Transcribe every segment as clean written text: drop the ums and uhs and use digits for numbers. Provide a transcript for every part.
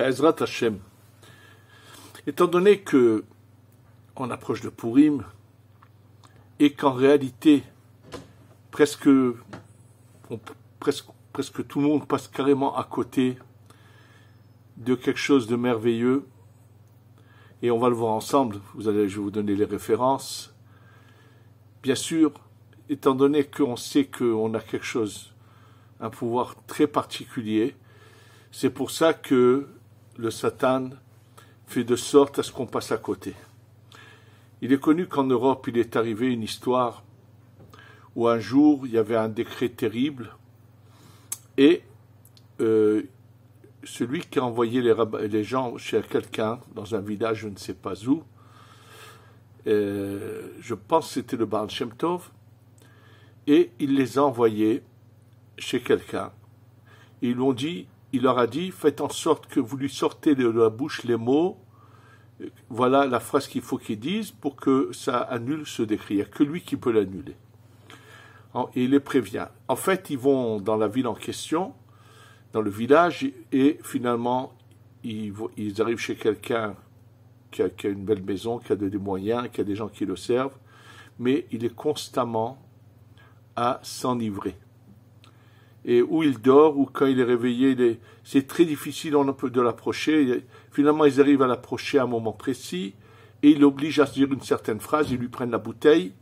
Be'ezrat Hashem. Étant donné que on approche de Purim et qu'en réalité presque tout le monde passe carrément à côté de quelque chose de merveilleux, et on va le voir ensemble, je vais vous donner les références. Bien sûr, étant donné qu'on sait qu'on a quelque chose, un pouvoir très particulier, c'est pour ça que le Satan fait de sorte à ce qu'on passe à côté. Il est connu qu'en Europe, il est arrivé une histoire où un jour, il y avait un décret terrible et celui qui a envoyé les gens chez quelqu'un dans un village, je ne sais pas où, je pense que c'était le Baal Shem Tov, et il les a envoyés chez quelqu'un. Il leur a dit, faites en sorte que vous lui sortez de la bouche les mots, voilà la phrase qu'il faut qu'il dise pour que ça annule ce décret. Il n'y a que lui qui peut l'annuler. Et il les prévient. En fait, ils vont dans la ville en question, dans le village, et finalement, ils arrivent chez quelqu'un qui a une belle maison, qui a des moyens, qui a des gens qui le servent, mais il est constamment à s'enivrer. Et où il dort, ou quand il est réveillé, c'est très difficile de l'approcher. Finalement, ils arrivent à l'approcher à un moment précis, et il l'oblige à se dire une certaine phrase, ils lui prennent la bouteille,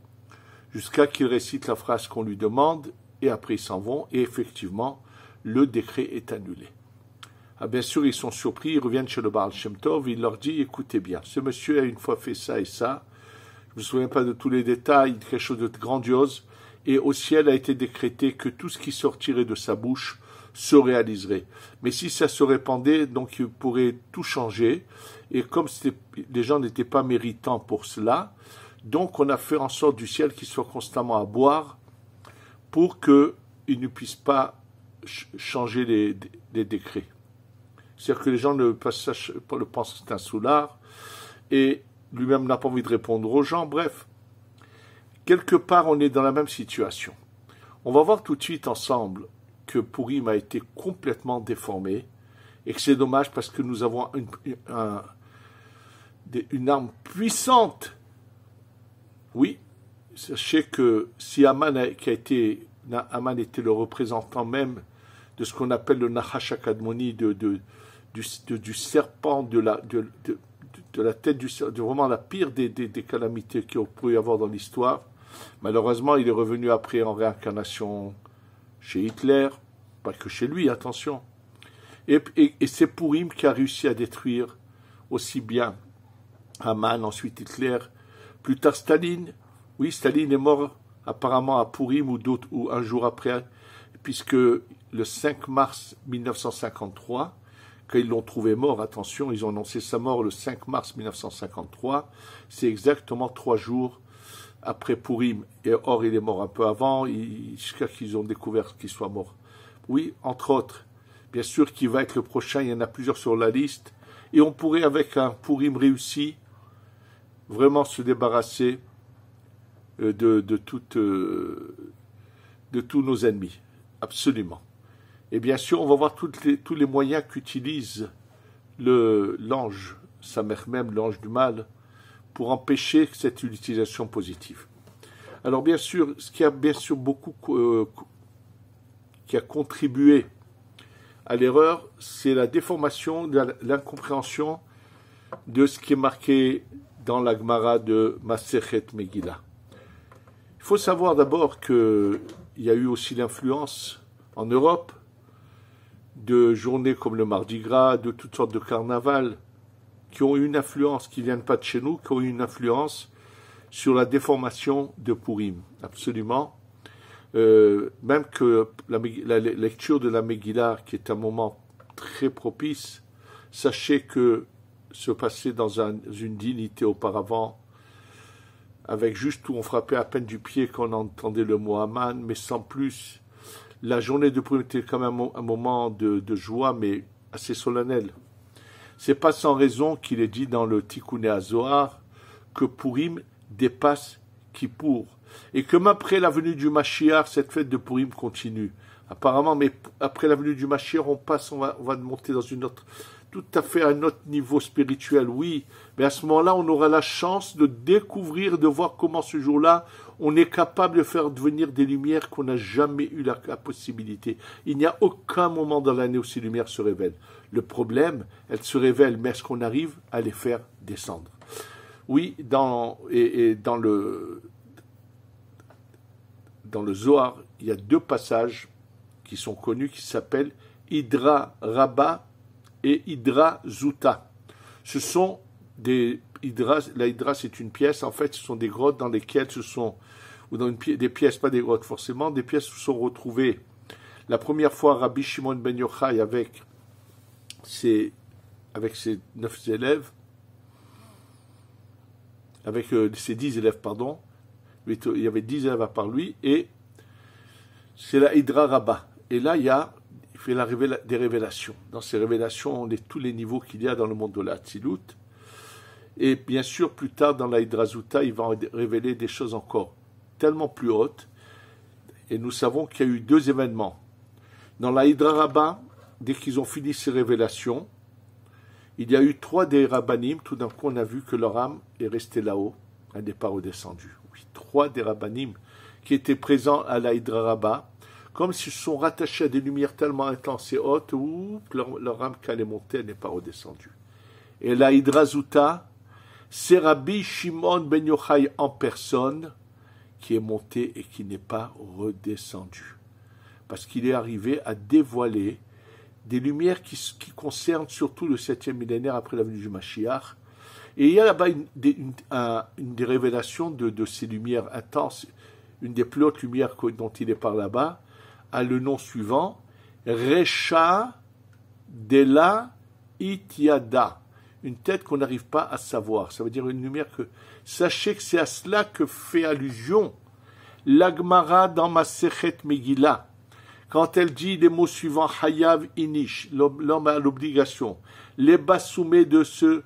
jusqu'à qu'il récite la phrase qu'on lui demande, et après ils s'en vont, et effectivement, le décret est annulé. Ah, bien sûr, ils sont surpris, ils reviennent chez le Baal Shem Tov, il leur dit, écoutez bien, ce monsieur a une fois fait ça et ça, je ne me souviens pas de tous les détails, quelque chose de grandiose, et au ciel a été décrété que tout ce qui sortirait de sa bouche se réaliserait. Mais si ça se répandait, donc il pourrait tout changer, et comme les gens n'étaient pas méritants pour cela, donc on a fait en sorte du ciel qu'il soit constamment à boire pour qu'il ne puisse pas changer les décrets. C'est-à-dire que les gens le pensent que c'est un soulard, et lui-même n'a pas envie de répondre aux gens, bref. Quelque part, on est dans la même situation. On va voir tout de suite ensemble que Purim a été complètement déformé, et que c'est dommage parce que nous avons une arme puissante. Oui, sachez que si Aman était le représentant même de ce qu'on appelle le Nachash HaKadmoni, du serpent, de la tête du serpent, de vraiment la pire des calamités qu'il peut y avoir dans l'histoire. Malheureusement, il est revenu après en réincarnation chez Hitler, pas que chez lui, attention. Et c'est Purim qui a réussi à détruire aussi bien Haman, ensuite Hitler, plus tard Staline. Oui, Staline est mort apparemment à Purim ou un jour après, puisque le 5 mars 1953, quand ils l'ont trouvé mort, attention, ils ont annoncé sa mort le 5 mars 1953, c'est exactement 3 jours après Purim. Et or, il est mort un peu avant, jusqu'à qu'ils ont découvert qu'il soit mort. Oui, entre autres. Bien sûr qu'il va être le prochain, il y en a plusieurs sur la liste. Et on pourrait, avec un Purim réussi, vraiment se débarrasser de tous nos ennemis. Absolument. Et bien sûr, on va voir tous les moyens qu'utilise l'ange, sa mère même, l'ange du mal, pour empêcher cette utilisation positive. Alors bien sûr, ce qui a bien sûr beaucoup qui a contribué à l'erreur, c'est la déformation, l'incompréhension de ce qui est marqué dans la Gemara de Masechet Megillah. Il faut savoir d'abord qu'il y a eu aussi l'influence en Europe de journées comme le Mardi Gras, de toutes sortes de carnavals, qui ont eu une influence, qui ne viennent pas de chez nous, qui ont eu une influence sur la déformation de Purim. Absolument. Même que la lecture de la Megillah, qui est un moment très propice, sachez que se passait dans une dignité auparavant, avec juste où on frappait à peine du pied quand on entendait le mot Haman, mais sans plus. La journée de Purim était quand même un moment de joie, mais assez solennel. C'est pas sans raison qu'il est dit dans le Tikkuné HaZohar que Purim dépasse Kippour. Et que même après la venue du Mashiach, cette fête de Purim continue. Apparemment, mais après la venue du Mashiach, on va monter tout à fait à un autre niveau spirituel, oui, mais à ce moment-là, on aura la chance de découvrir, de voir comment ce jour-là, on est capable de faire devenir des lumières qu'on n'a jamais eu la possibilité. Il n'y a aucun moment dans l'année où ces lumières se révèlent. Le problème, elles se révèlent, mais est-ce qu'on arrive à les faire descendre? Oui, dans le Zohar, il y a 2 passages qui sont connus, qui s'appellent Hydra Rabba et Hydra Zuta. Ce sont des hydras, la hydra c'est une pièce, en fait ce sont des grottes dans lesquelles ou dans des pièces, pas des grottes forcément, des pièces où sont retrouvées la première fois Rabbi Shimon ben Yochai avec ses 9 élèves, avec ses 10 élèves, pardon, il y avait 10 élèves à part lui, et c'est la Hydra Rabba. Et là, il fait des révélations. Dans ces révélations, on est tous les niveaux qu'il y a dans le monde de la Hatzilut. Et bien sûr, plus tard, dans la Hydra Zuta, il va révéler des choses encore tellement plus hautes. Et nous savons qu'il y a eu 2 événements. Dans la Hydra Rabba, dès qu'ils ont fini ces révélations, il y a eu 3 des Rabbanim. Tout d'un coup, on a vu que leur âme est restée là-haut. Elle n'est pas redescendue. Oui, 3 des Rabbanim qui étaient présents à la Hydra Rabba, comme s'ils sont rattachés à des lumières tellement intenses et hautes, où leur âme, quand elle est montée, elle n'est pas redescendue. Et la Hydra Zuta, c'est Rabbi Shimon ben Yochai en personne qui est monté et qui n'est pas redescendu. Parce qu'il est arrivé à dévoiler des lumières qui concernent surtout le 7e millénaire après la venue du Mashiach. Et il y a là-bas une des révélations de ces lumières intenses, une des plus hautes lumières dont il est par là-bas, a le nom suivant, Recha Dela Ityada, une tête qu'on n'arrive pas à savoir. Ça veut dire une lumière que... Sachez que c'est à cela que fait allusion l'Agmara dans Masechet Megillah, quand elle dit les mots suivants, Hayav Inish, l'homme a l'obligation, les bassoumés de se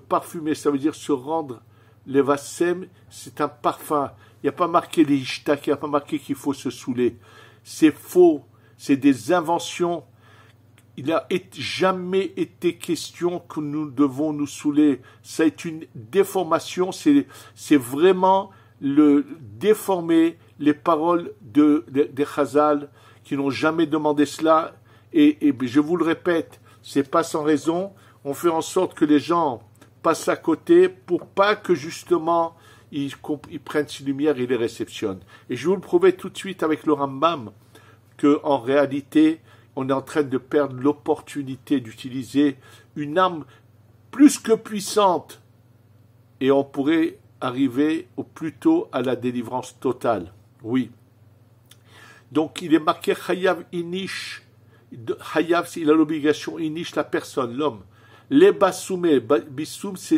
parfumer, ça veut dire se rendre, les vassem, c'est un parfum. Il n'y a pas marqué les ishtak, il n'y a pas marqué qu'il faut se saouler. C'est faux, c'est des inventions. Il n'a jamais été question que nous devons nous saouler. Ça est une déformation, c'est vraiment le déformer les paroles des Chazal qui n'ont jamais demandé cela. Et je vous le répète, c'est pas sans raison. On fait en sorte que les gens passent à côté pour pas que justement ils prennent ces lumières et les réceptionnent. Et je vais vous le prouver tout de suite avec le Rambam qu'en réalité, on est en train de perdre l'opportunité d'utiliser une arme plus que puissante et on pourrait arriver au plus tôt à la délivrance totale. Oui. Donc il est marqué Chayav Inish. Chayav, il a l'obligation, Inish, la personne, l'homme. Les bassoumés, bissoum, c'est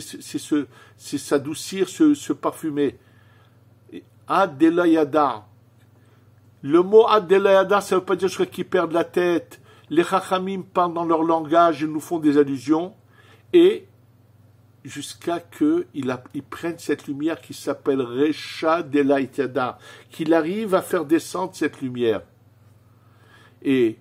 s'adoucir, se parfumer. Ad-delayada. Le mot ad-delayada, ça ne veut pas dire qu'ils perdent la tête. Les chachamim parlent dans leur langage et nous font des allusions. Et jusqu'à qu'ils prennent cette lumière qui s'appelle Recha Delayada, qu'il arrive à faire descendre cette lumière. Et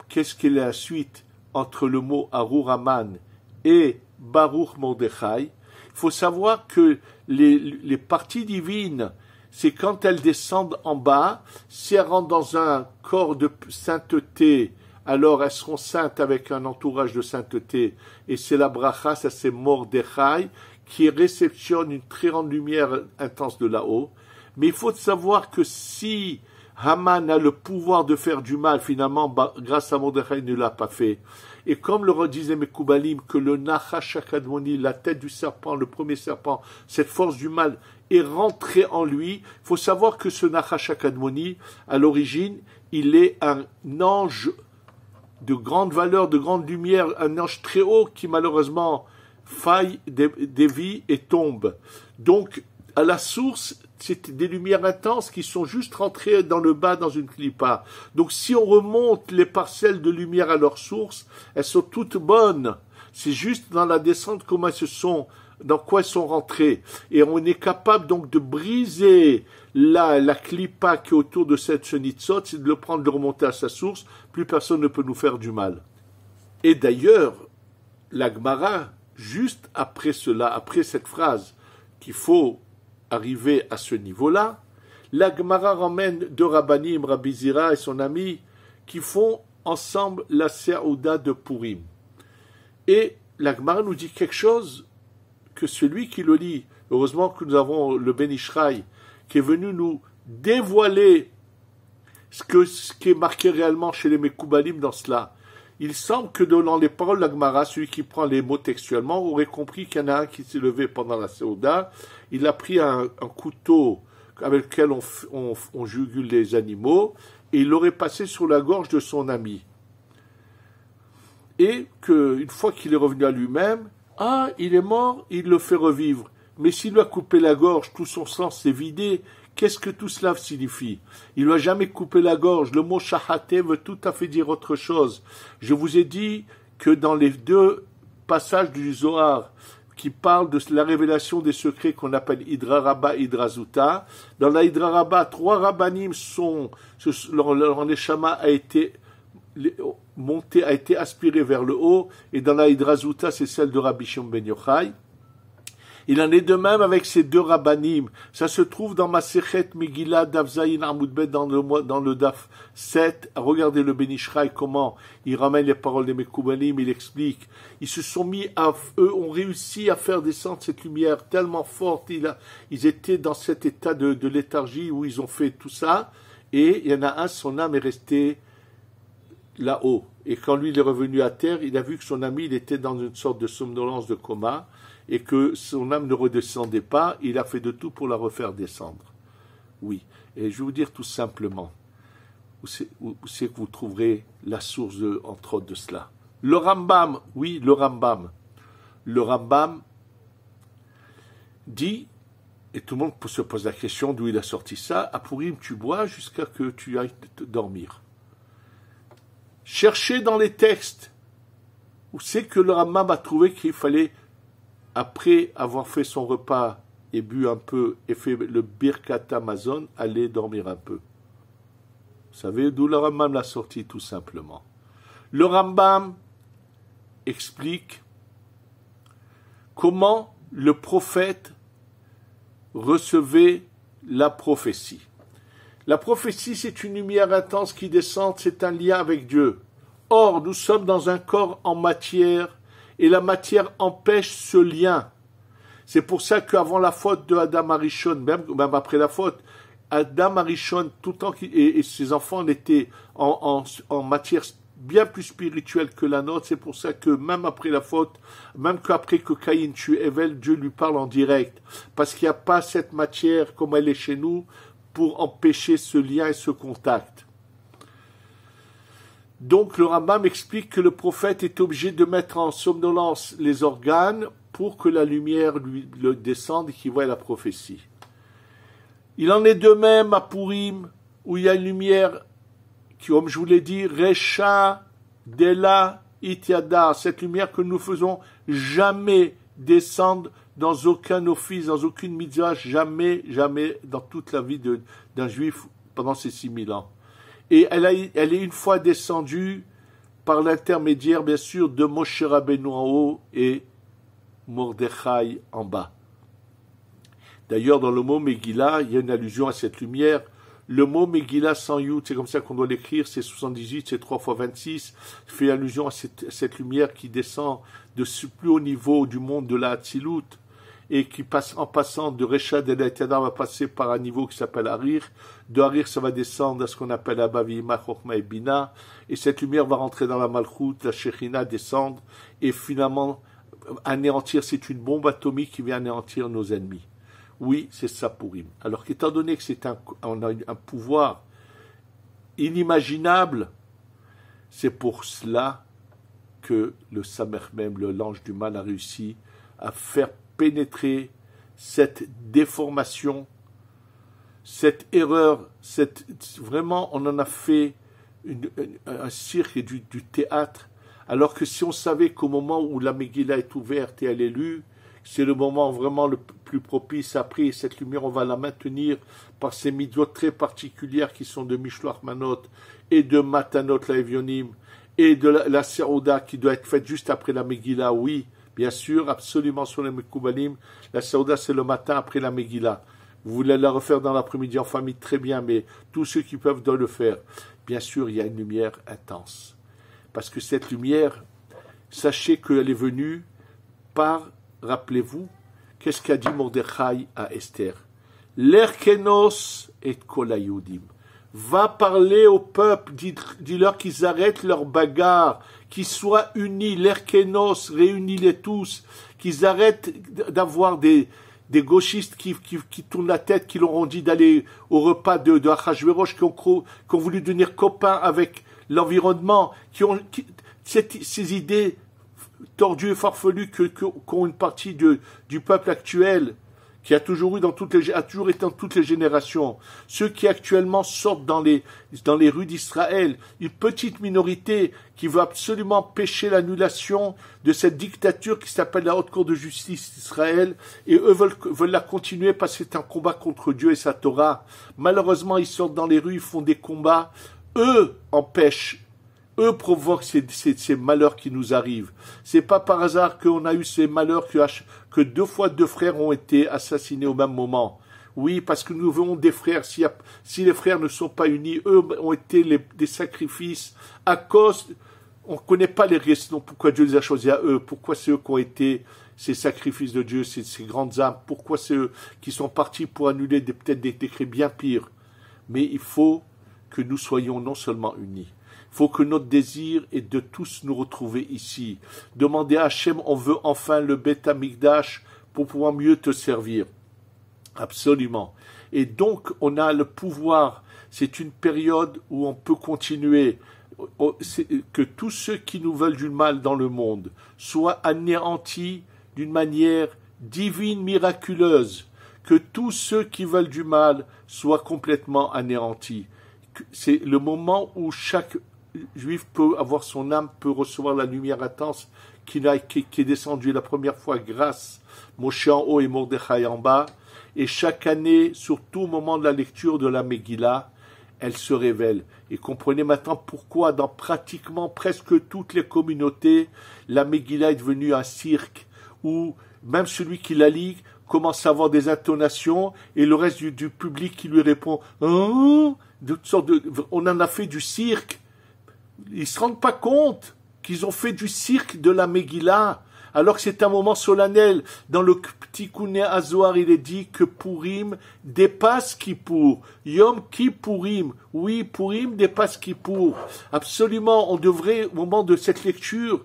qu'est-ce qu'est la suite entre le mot Arur Aman et Baruch Mordechai? Il faut savoir que les parties divines, c'est quand elles descendent en bas, si elles rentrent dans un corps de sainteté, alors elles seront saintes avec un entourage de sainteté, et c'est la bracha, ça c'est Mordechai, qui réceptionne une très grande lumière intense de là-haut. Mais il faut savoir que si Haman a le pouvoir de faire du mal, finalement, grâce à Mordechai, il ne l'a pas fait. Et comme le redisait Mekoubalim, que le Nachash HaKadmoni, la tête du serpent, le premier serpent, cette force du mal, est rentrée en lui, il faut savoir que ce Nachash HaKadmoni, à l'origine, il est un ange de grande valeur, de grande lumière, un ange très haut qui malheureusement faille, dévie et tombe. Donc, à la source, c'est des lumières intenses qui sont juste rentrées dans le bas, dans une clipa. Donc, si on remonte les parcelles de lumière à leur source, elles sont toutes bonnes. C'est juste dans la descente comment elles dans quoi elles sont rentrées. Et on est capable donc de briser la clipa qui est autour de ce nitzot, c'est de le prendre, de le remonter à sa source. Plus personne ne peut nous faire du mal. Et d'ailleurs, la Gemara, juste après cela, après cette phrase, qu'il faut arriver à ce niveau-là, la Gemara ramène deux rabbanim, Rabbi Zira et son ami, qui font ensemble la Seouda de Purim. Et la Gemara nous dit quelque chose que celui qui le lit, heureusement que nous avons le Ben Ishraï, qui est venu nous dévoiler ce qui est marqué réellement chez les Mekoubalim dans cela. Il semble que dans les paroles de la Gemara, celui qui prend les mots textuellement aurait compris qu'il y en a un qui s'est levé pendant la Seouda, il a pris un couteau avec lequel on jugule les animaux, et il l'aurait passé sur la gorge de son ami. Et qu'une fois qu'il est revenu à lui-même, il est mort, il le fait revivre. Mais s'il lui a coupé la gorge, tout son sang s'est vidé, qu'est-ce que tout cela signifie? Il ne lui a jamais coupé la gorge. Le mot shahaté veut tout à fait dire autre chose. Je vous ai dit que dans les deux passages du Zohar, qui parle de la révélation des secrets qu'on appelle Hydra Rabba, Hydra Zuta. Dans la Hydra Rabba, 3 rabbanim leur neshama a été monté, a été aspiré vers le haut, et dans la Hydra Zuta, c'est celle de Rabbi Shimon Ben Yochai. Il en est de même avec ces deux rabbanim. Ça se trouve dans Masechet Megillah Daf Zayin Amud Bet dans le Daf 7. Regardez le Ben Ishraï comment il ramène les paroles des Mekoubalim, il explique. Ils se sont eux ont réussi à faire descendre cette lumière tellement forte. Ils étaient dans cet état de léthargie où ils ont fait tout ça. Et il y en a un, son âme est restée là-haut. Et quand lui il est revenu à terre, il a vu que son ami il était dans une sorte de somnolence, de coma, et que son âme ne redescendait pas, il a fait de tout pour la refaire descendre. Oui, et je vais vous dire tout simplement, où c'est que vous trouverez la source, entre autres, de cela. Le Rambam, oui, le Rambam. Le Rambam dit, et tout le monde se pose la question d'où il a sorti ça, à Purim tu bois jusqu'à que tu ailles dormir. Cherchez dans les textes où c'est que le Rambam a trouvé qu'il fallait, après avoir fait son repas et bu un peu et fait le Birkat Hamazon, aller dormir un peu. Vous savez d'où le Rambam l'a sorti, tout simplement. Le Rambam explique comment le prophète recevait la prophétie. La prophétie, c'est une lumière intense qui descend, c'est un lien avec Dieu. Or, nous sommes dans un corps en matière, et la matière empêche ce lien. C'est pour ça qu'avant la faute de Adam Arishon, même après la faute, Adam Arishon, tout le temps, et ses enfants étaient en matière bien plus spirituelle que la nôtre. C'est pour ça que même après la faute, même qu'après que Caïn tue Evel, Dieu lui parle en direct. Parce qu'il n'y a pas cette matière comme elle est chez nous pour empêcher ce lien et ce contact. Donc le Rambam explique que le prophète est obligé de mettre en somnolence les organes pour que la lumière lui descende et qu'il voie la prophétie. Il en est de même à Purim, où il y a une lumière qui, comme je vous l'ai dit, Recha, Dela, Itiada, cette lumière que nous faisons jamais descendre dans aucun office, dans aucune mitzvah, jamais dans toute la vie d'un juif pendant ces 6000 ans. Et elle est une fois descendue par l'intermédiaire, bien sûr, de Moshe Rabbeinu en haut et Mordechai en bas. D'ailleurs, dans le mot Megillah, il y a une allusion à cette lumière. Le mot Megillah sans Yud, c'est comme ça qu'on doit l'écrire, c'est 78, c'est 3 fois 26, fait allusion à cette lumière qui descend de ce plus haut niveau du monde de la Hatzilut, et qui passe en passant de Recha de l'Etadar va passer par un niveau qui s'appelle Harir. De Harir, ça va descendre à ce qu'on appelle Abba Vihima, Chochma et Bina. Et cette lumière va rentrer dans la Malchut, la Shekhinah descendre et finalement anéantir. C'est une bombe atomique qui vient anéantir nos ennemis. Oui, c'est ça Purim. Alors qu'étant donné que on a un pouvoir inimaginable, c'est pour cela que le Samer même, l'ange du mal, a réussi à faire pénétrer cette déformation, cette erreur, vraiment on en a fait un cirque et du théâtre, alors que si on savait qu'au moment où la Megillah est ouverte et elle est lue, c'est le moment vraiment le plus propice. Après, cette lumière, on va la maintenir par ces mitzvot très particulières qui sont de Mishloach Manot et de Matanot Laevionim et de la Seouda qui doit être faite juste après la Megillah, oui, bien sûr, absolument sur les Mekoubalim. La Seouda, c'est le matin après la Megillah. Vous voulez la refaire dans l'après-midi en famille, très bien, mais tous ceux qui peuvent doivent le faire. Bien sûr, il y a une lumière intense. Parce que cette lumière, sachez qu'elle est venue par, rappelez-vous, qu'est-ce qu'a dit Mordechai à Esther? L'Erkenos et Kolayudim. Va parler au peuple, dis-leur qu'ils arrêtent leur bagarre, qu'ils soient unis, l'Erkenos, réunis-les tous, qu'ils arrêtent d'avoir des gauchistes qui tournent la tête, qui leur ont dit d'aller au repas de Achashverosh, qui ont voulu devenir copains avec l'environnement, ces idées tordues et farfelues qu'ont une partie du peuple actuel, qui a toujours été dans toutes les générations. Ceux qui actuellement sortent dans les rues d'Israël, une petite minorité qui veut absolument empêcher l'annulation de cette dictature qui s'appelle la Haute Cour de justice d'Israël, et eux veulent la continuer parce que c'est un combat contre Dieu et sa Torah. Malheureusement, ils sortent dans les rues, ils font des combats, eux empêchent. Eux provoquent ces malheurs qui nous arrivent. C'est pas par hasard qu'on a eu ces malheurs que 2 fois 2 frères ont été assassinés au même moment. Oui, parce que nous voulons des frères. Si les frères ne sont pas unis, eux ont été des sacrifices à cause. On ne connaît pas les raisons pourquoi Dieu les a choisis à eux. Pourquoi c'est eux qui ont été ces sacrifices de Dieu, ces grandes âmes. Pourquoi c'est eux qui sont partis pour annuler peut-être des décrets bien pires. Mais il faut que nous soyons non seulement unis. Il faut que notre désir est de tous nous retrouver ici. Demander à Hachem, on veut enfin le Beth Amikdash pour pouvoir mieux te servir. Absolument. Et donc, on a le pouvoir. C'est une période où on peut continuer. Que tous ceux qui nous veulent du mal dans le monde soient anéantis d'une manière divine, miraculeuse. Que tous ceux qui veulent du mal soient complètement anéantis. C'est le moment où chaque Juif peut avoir son âme, peut recevoir la lumière intense qui est descendue la première fois grâce Moshe en haut et Mordechai en bas. Et chaque année, surtout au moment de la lecture de la Megillah, elle se révèle. Et comprenez maintenant pourquoi dans pratiquement presque toutes les communautés, la Megillah est devenue un cirque où même celui qui la lit commence à avoir des intonations et le reste du public qui lui répond on en a fait du cirque. Ils ne se rendent pas compte qu'ils ont fait du cirque de la Megillah, alors que c'est un moment solennel. Dans le petit Kouné Azoar, il est dit que Purim dépasse Kippour. Yom Kippourim. Oui, Purim dépasse Kippour. Absolument, on devrait, au moment de cette lecture,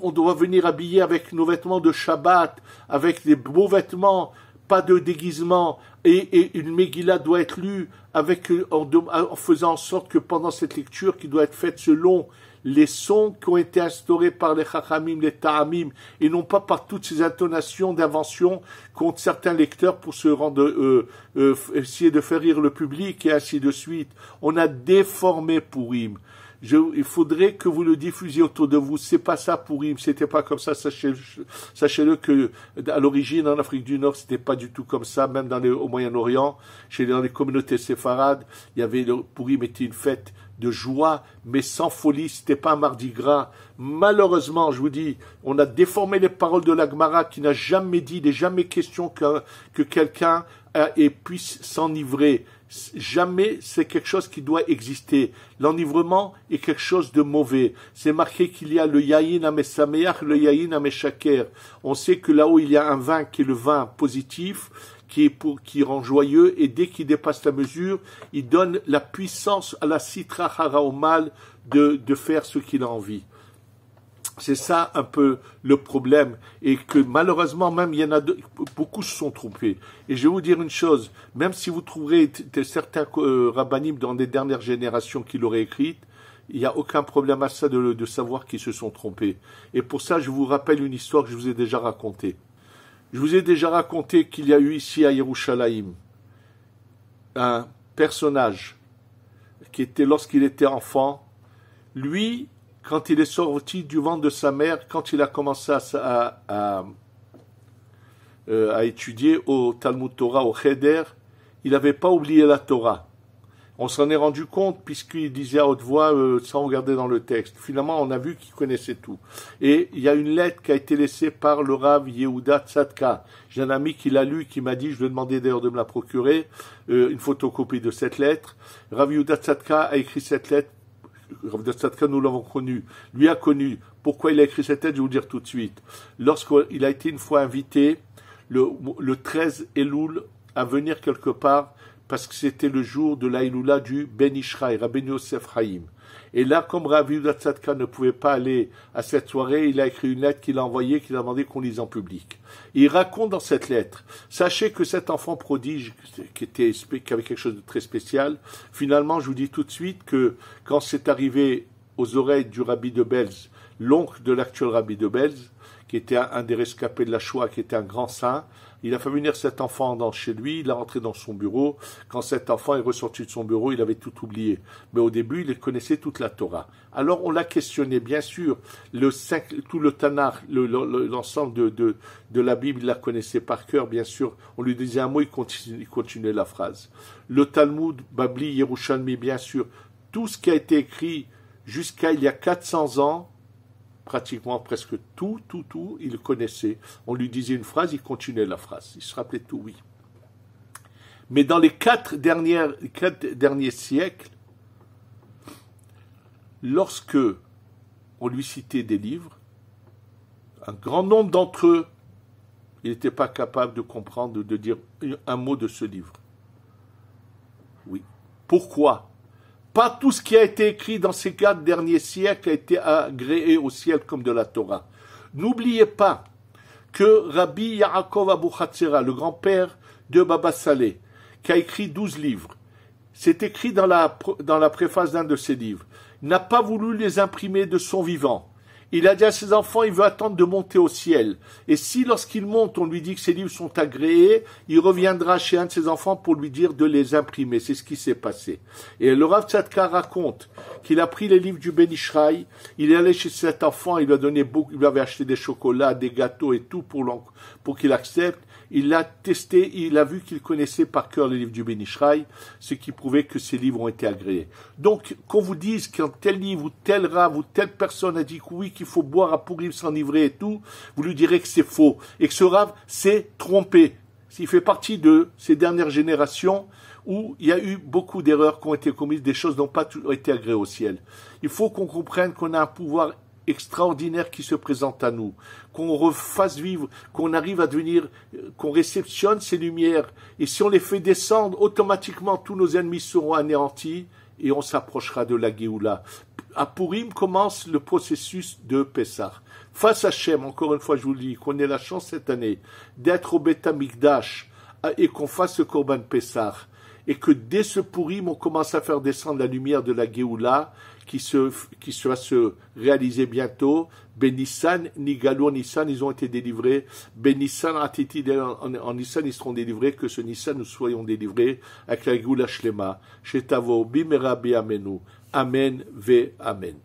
on doit venir habillé avec nos vêtements de Shabbat, avec des beaux vêtements, pas de déguisement, et une Megillah doit être lue en faisant en sorte que pendant cette lecture, qui doit être faite selon les sons qui ont été instaurés par les Chachamim, les Ta'amim, et non pas par toutes ces intonations d'invention qu'ont certains lecteurs pour se rendre, essayer de faire rire le public, et ainsi de suite. On a déformé Purim. Il faudrait que vous le diffusiez autour de vous. C'est pas ça Purim, c'était pas comme ça. Sachez-le que à l'origine en Afrique du Nord, c'était pas du tout comme ça. Même au Moyen-Orient, dans les communautés séfarades, le Purim était une fête de joie, mais sans folie. C'était pas un mardi gras. Malheureusement, je vous dis, on a déformé les paroles de la Gemara qui n'a jamais dit, il n'est jamais question que quelqu'un puisse s'enivrer. Jamais c'est quelque chose qui doit exister. L'enivrement est quelque chose de mauvais. C'est marqué qu'il y a le yayin amesameach, le yayin ameshaker. On sait que là-haut il y a un vin qui est le vin positif, qui rend joyeux, et dès qu'il dépasse la mesure, il donne la puissance à la sitra hara au mal de faire ce qu'il a envie. C'est ça un peu le problème, et que malheureusement même il y en a beaucoup se sont trompés. Et je vais vous dire une chose, même si vous trouverez certains rabbanim dans les dernières générations qui l'auraient écrite, il n'y a aucun problème à ça de savoir qu'ils se sont trompés. Et pour ça, je vous rappelle une histoire que je vous ai déjà racontée. Je vous ai déjà raconté qu'il y a eu ici à Yerushalayim un personnage qui était, lorsqu'il était enfant, lui, quand il est sorti du ventre de sa mère, quand il a commencé à étudier au Talmud Torah, au Cheder, il n'avait pas oublié la Torah. On s'en est rendu compte puisqu'il disait à haute voix sans regarder dans le texte. Finalement, on a vu qu'il connaissait tout. Et il y a une lettre qui a été laissée par le Rav Yehuda Tzadka. J'ai un ami qui l'a lu, qui m'a dit, je lui ai demandé d'ailleurs de me la procurer, une photocopie de cette lettre. Rav Yehuda Tzadka a écrit cette lettre. Rav Yehuda Tzadka, nous l'avons connu. Lui a connu. Pourquoi il a écrit cette lettre, je vais vous dire tout de suite. Lorsqu'il a été une fois invité, le 13 Elul, à venir quelque part, parce que c'était le jour de l'Aïloula du Ben Ishraï, Rabbeinu Yosef Haïm. Et là, comme Rav Yehuda Tzadka ne pouvait pas aller à cette soirée, il a écrit une lettre qu'il a envoyée, qu'il a demandé qu'on lise en public. Et il raconte dans cette lettre, sachez que cet enfant prodige, qui avait quelque chose de très spécial, finalement, je vous dis tout de suite que quand c'est arrivé aux oreilles du Rabbi de Belz, l'oncle de l'actuel Rabbi de Belz, qui était un des rescapés de la Shoah, qui était un grand saint, il a fait venir cet enfant chez lui, il a rentré dans son bureau. Quand cet enfant est ressorti de son bureau, il avait tout oublié. Mais au début, il connaissait toute la Torah. Alors on l'a questionné, bien sûr, tout le Tanakh, l'ensemble de la Bible, il la connaissait par cœur, bien sûr. On lui disait un mot, il continuait la phrase. Le Talmud, Babli, Yerushalmi, bien sûr. Tout ce qui a été écrit jusqu'à il y a 400 ans, pratiquement presque tout, il connaissait. On lui disait une phrase, il continuait la phrase. Il se rappelait tout, oui. Mais dans les 4 derniers siècles, lorsque on lui citait des livres, un grand nombre d'entre eux, il n'était pas capable de comprendre, de dire un mot de ce livre. Oui. Pourquoi ? Pas tout ce qui a été écrit dans ces 4 derniers siècles a été agréé au ciel comme de la Torah. N'oubliez pas que Rabbi Yaakov Abu Hatzera, le grand-père de Baba Saleh, qui a écrit 12 livres, c'est écrit dans la préface d'un de ses livres, n'a pas voulu les imprimer de son vivant. Il a dit à ses enfants, il veut attendre de monter au ciel. Et si lorsqu'il monte, on lui dit que ses livres sont agréés, il reviendra chez un de ses enfants pour lui dire de les imprimer. C'est ce qui s'est passé. Et le Rav Tzadka raconte qu'il a pris les livres du Ben Ishraï, il est allé chez cet enfant, il lui a donné beaucoup, il lui avait acheté des chocolats, des gâteaux et tout pour qu'il accepte. Il l'a testé, il a vu qu'il connaissait par cœur les livres du Ben Ishraï, ce qui prouvait que ces livres ont été agréés. Donc, qu'on vous dise qu'un tel livre ou tel Rav ou telle personne a dit que oui, qu'il faut boire à Purim, s'enivrer et tout, vous lui direz que c'est faux. Et que ce Rav s'est trompé. Il fait partie de ces dernières générations où il y a eu beaucoup d'erreurs qui ont été commises, des choses n'ont pas été agréées au ciel. Il faut qu'on comprenne qu'on a un pouvoir extraordinaire qui se présente à nous, qu'on refasse vivre, qu'on arrive à devenir, qu'on réceptionne ces lumières, et si on les fait descendre, automatiquement tous nos ennemis seront anéantis, et on s'approchera de la Géoula. À Purim commence le processus de Pessah. Face à Hachem, encore une fois je vous le dis, qu'on ait la chance cette année d'être au Beth Amikdash, et qu'on fasse le Korban Pessah, et que dès ce Purim, on commence à faire descendre la lumière de la Géoula, qui va se réaliser bientôt. Ben Nissan, Nigalou, Nissan, ils ont été délivrés. Ben Nissan, Atiti, en Nissan, ils seront délivrés. Que ce Nissan, nous soyons délivrés avec la Géoula Shlema. Shetavo, Bimera, Amenu. Amen, Ve, Amen.